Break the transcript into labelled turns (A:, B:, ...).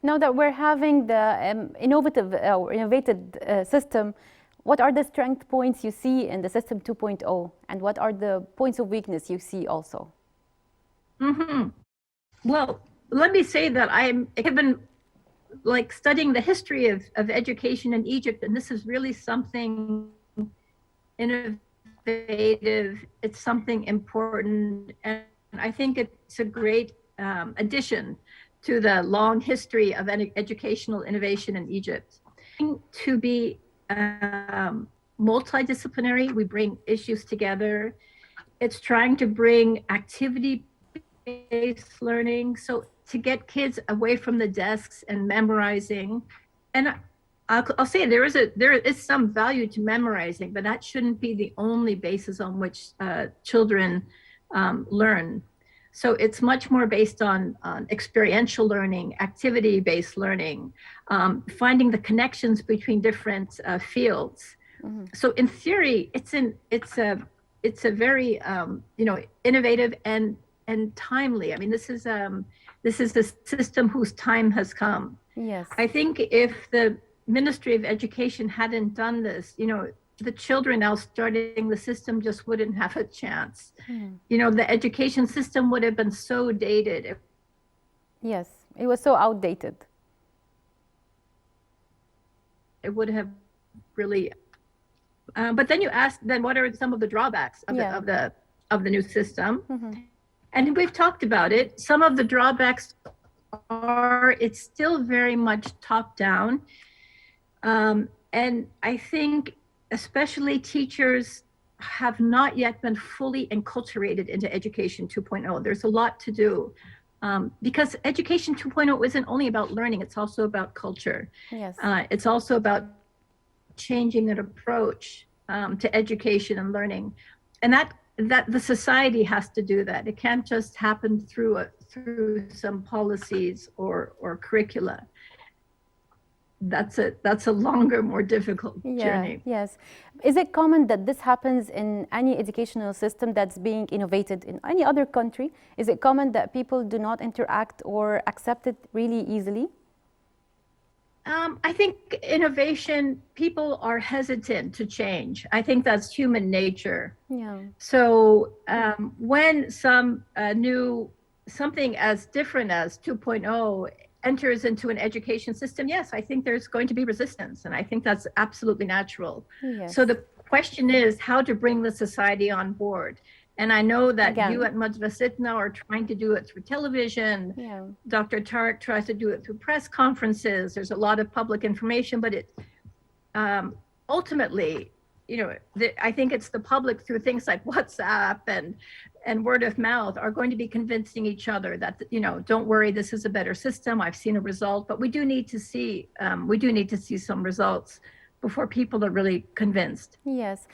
A: Now that we're having the innovated system, what are the strength points you see in the system 2.0, and what are the points of weakness you see also?
B: Well, let me say that I have been like studying the history of education in Egypt, and this is really something innovative. It's something important, and I think it's a great addition to the long history of educational innovation in Egypt. To be multidisciplinary, we bring issues together. It's trying to bring activity-based learning, so to get kids away from the desks and memorizing. And I'll say there is some value to memorizing, but that shouldn't be the only basis on which children learn. So it's much more based on experiential learning, activity-based learning, finding the connections between different fields. So in theory, it's a very innovative and timely. I mean, this is a system whose time has come.
A: Yes.
B: I think if the Ministry of Education hadn't done this, the children now starting the system just wouldn't have a chance. The education system would have been so dated.
A: Yes, it was so outdated.
B: It would have really. But then you asked, then what are some of the drawbacks of the new system? And we've talked about it. Some of the drawbacks are it's still very much top down. And I think especially teachers have not yet been fully enculturated into Education 2.0. There's a lot to do because Education 2.0 isn't only about learning, it's also about culture.
A: Yes.
B: It's also about changing an approach to education and learning. And that the society has to do that. It can't just happen through some policies or curricula. That's a longer, more difficult journey.
A: Yes. Is it common that this happens in any educational system that's being innovated in any other country? Is it common that people do not interact or accept it really easily?
B: I think innovation, people are hesitant to change. I think that's human nature.
A: Yeah.
B: So when something as different as 2.0 enters into an education system, yes, I think there's going to be resistance, and I think that's absolutely natural.
A: Yes.
B: So the question is how to bring the society on board. And I know that you at Mudressitna are trying to do it through television.
A: Yeah.
B: Dr. Tarek tries to do it through press conferences. There's a lot of public information, but it ultimately, I think it's the public through things like WhatsApp and word of mouth are going to be convincing each other that, don't worry, this is a better system. I've seen a result, but we do need to see some results before people are really convinced.
A: Yes.